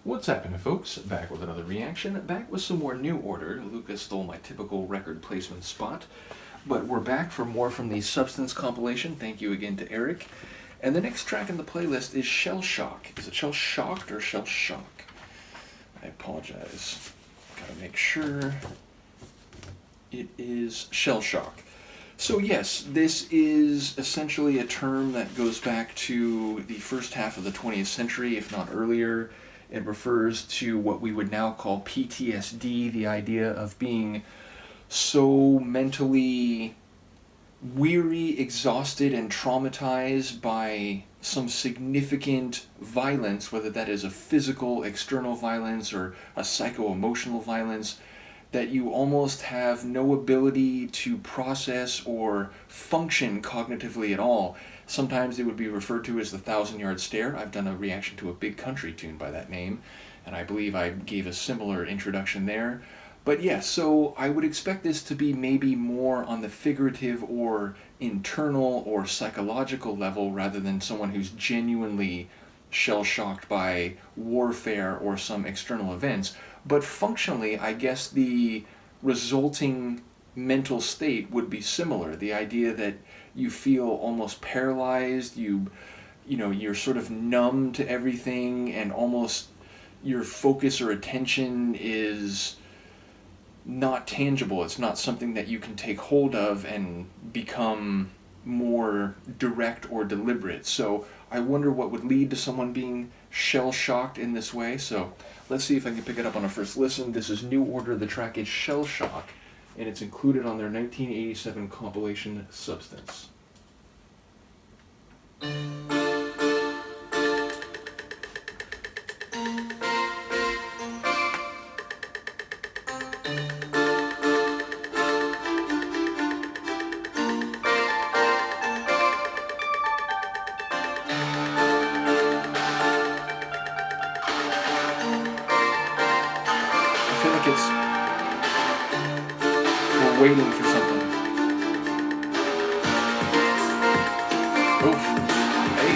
What's happening, folks? Back with another reaction, back with some more New Order. Lucas stole my typical record placement spot, but we're back for more from the Substance compilation. Thank you again to Erik. And the next track in the playlist is Shellshock. Is it Shellshocked or Shellshock? I apologize. Gotta make sure. It is Shellshock. So yes, this is essentially a term that goes back to the first half of the 20th century, if not earlier. It refers to what we would now call PTSD, the idea of being so mentally weary, exhausted, and traumatized by some significant violence, whether that is a physical, external violence or a psycho-emotional violence, that you almost have no ability to process or function cognitively at all. Sometimes it would be referred to as the 1,000-yard stare. I've done a reaction to a Big Country tune by that name, and I believe I gave a similar introduction there. But yeah, so I would expect this to be maybe more on the figurative or internal or psychological level rather than someone who's genuinely shell-shocked by warfare or some external events. But functionally, I guess the resulting mental state would be similar. The idea that you feel almost paralyzed, you're sort of numb to everything, and almost your focus or attention is not tangible. It's not something that you can take hold of and become more direct or deliberate. So I wonder what would lead to someone being shell-shocked in this way. So let's see if I can pick it up on a first listen. This is New Order. The track is Shellshock, and it's included on their 1987 compilation Substance. I feel like we're waiting for something. Oof. Hey.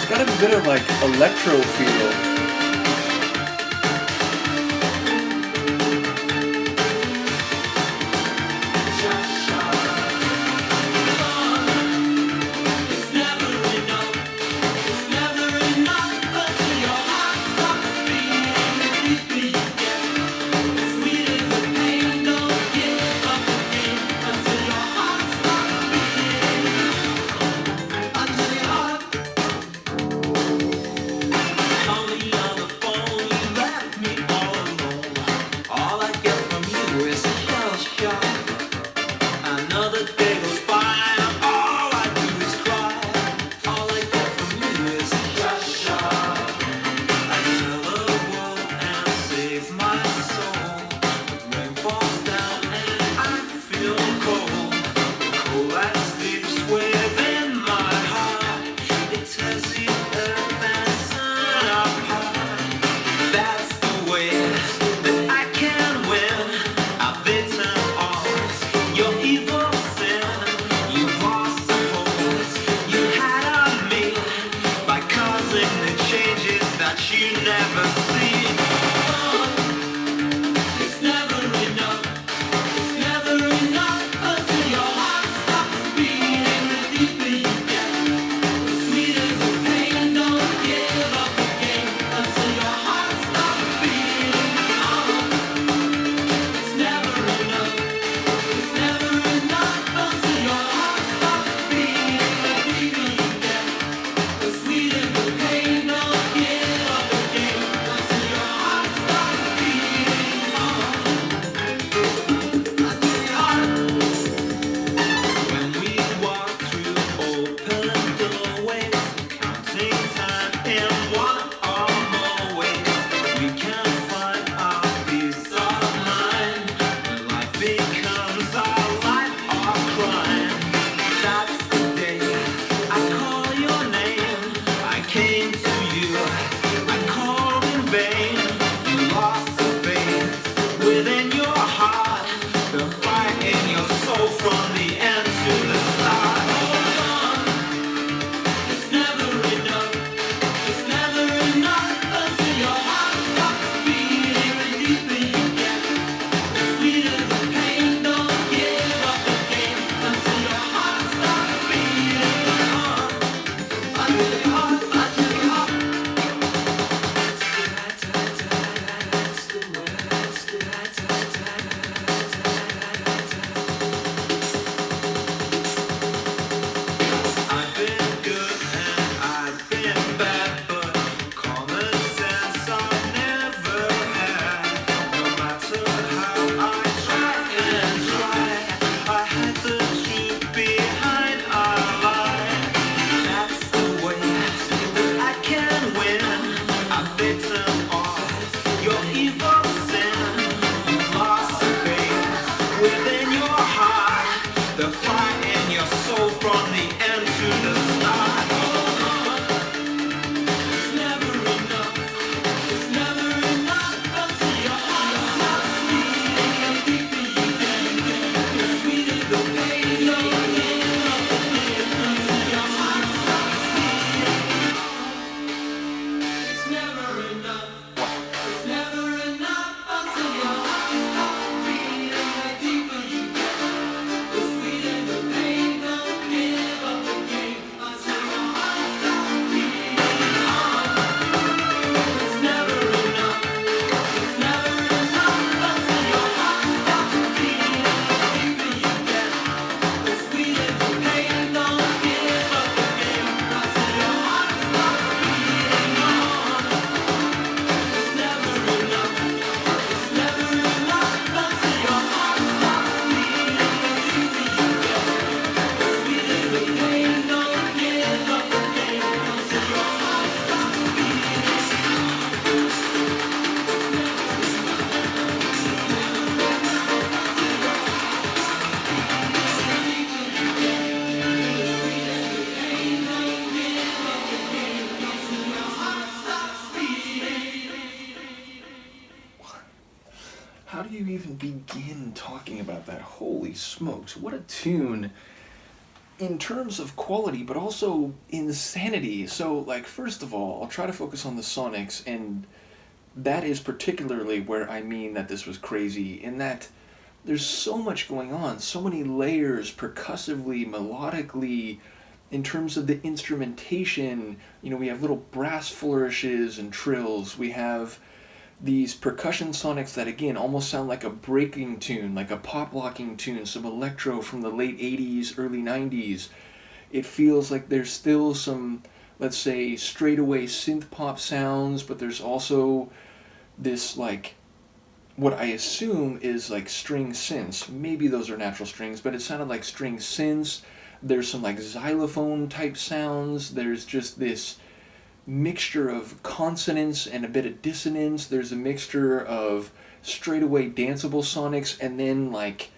Got a bit of like electro feel. Only talking about that. Holy smokes, what a tune in terms of quality, but also insanity. So, like, first of all, I'll try to focus on the sonics, and that is particularly where I mean that this was crazy, in that there's so much going on, so many layers, percussively, melodically, in terms of the instrumentation. You know, we have little brass flourishes and trills, we have these percussion sonics that again almost sound like a breaking tune, like a pop locking tune, some electro from the late 80s, early 90s. It feels like there's still some, let's say, straightaway synth pop sounds, but there's also this, like, what I assume is like string synths. Maybe those are natural strings, but it sounded like string synths. There's some like xylophone type sounds. There's just this mixture of consonance and a bit of dissonance. There's a mixture of straightaway danceable sonics and then like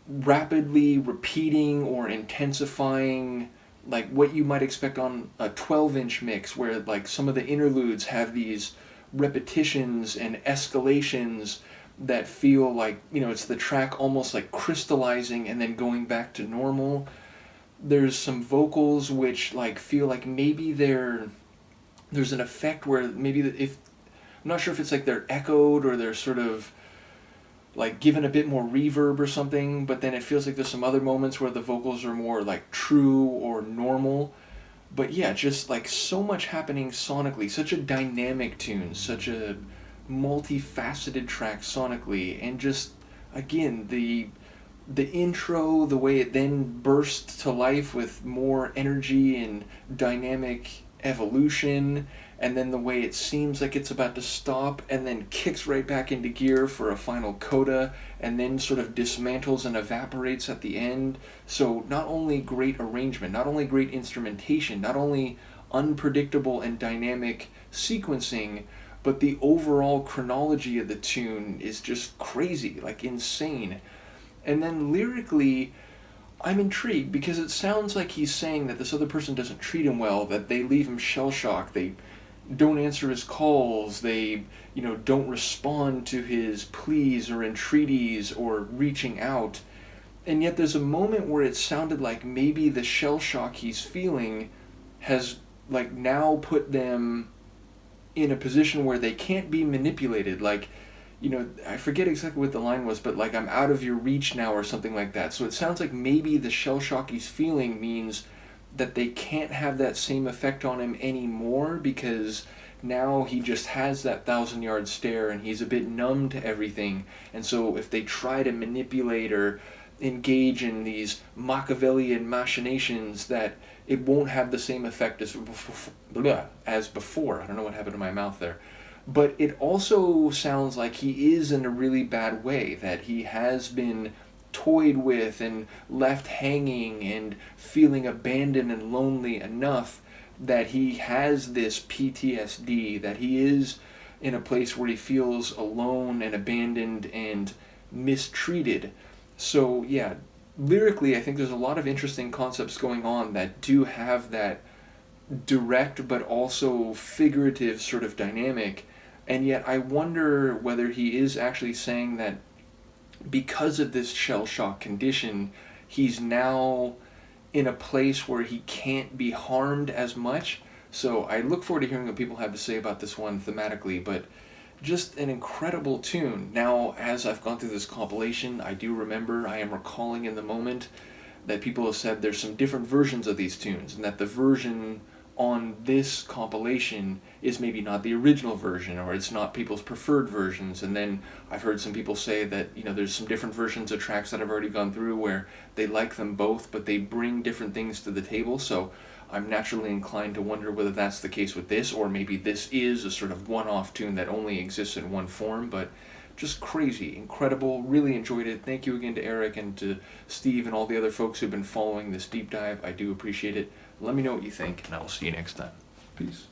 rapidly repeating or intensifying, like what you might expect on a 12-inch mix, where like some of the interludes have these repetitions and escalations that feel like, you know, it's the track almost like crystallizing and then going back to normal. There's some vocals which like feel like maybe there's an effect where maybe if I'm not sure if it's like they're echoed or they're sort of like given a bit more reverb or something, but then it feels like there's some other moments where the vocals are more like true or normal. But yeah, just like so much happening sonically, such a dynamic tune, such a multifaceted track sonically, and just again the intro, the way it then bursts to life with more energy and dynamic evolution, and then the way it seems like it's about to stop and then kicks right back into gear for a final coda and then sort of dismantles and evaporates at the end. So not only great arrangement, not only great instrumentation, not only unpredictable and dynamic sequencing, but the overall chronology of the tune is just crazy, like insane. And then lyrically, I'm intrigued because it sounds like he's saying that this other person doesn't treat him well, that they leave him shell-shocked, they don't answer his calls, they, you know, don't respond to his pleas or entreaties or reaching out. And yet there's a moment where it sounded like maybe the shell-shock he's feeling has like now put them in a position where they can't be manipulated. Like, you know, I forget exactly what the line was, but like, I'm out of your reach now or something like that. So it sounds like maybe the shell shock he's feeling means that they can't have that same effect on him anymore, because now he just has that 1,000-yard stare and he's a bit numb to everything. And so if they try to manipulate or engage in these Machiavellian machinations, that it won't have the same effect as before. I don't know what happened to my mouth there. But it also sounds like he is in a really bad way, that he has been toyed with and left hanging and feeling abandoned and lonely enough that he has this PTSD, that he is in a place where he feels alone and abandoned and mistreated. So yeah, lyrically I think there's a lot of interesting concepts going on that do have that direct but also figurative sort of dynamic. And yet I wonder whether he is actually saying that because of this shell shock condition, he's now in a place where he can't be harmed as much. So I look forward to hearing what people have to say about this one thematically, but just an incredible tune. Now, as I've gone through this compilation, I am recalling in the moment that people have said there's some different versions of these tunes, and that the version on this compilation is maybe not the original version, or it's not people's preferred versions. And then I've heard some people say that, you know, there's some different versions of tracks that I've already gone through where they like them both, but they bring different things to the table. So I'm naturally inclined to wonder whether that's the case with this, or maybe this is a sort of one-off tune that only exists in one form. But just crazy, incredible, really enjoyed it. Thank you again to Erik and to Steve and all the other folks who've been following this deep dive. I do appreciate it. Let me know what you think, and I will see you next time. Peace.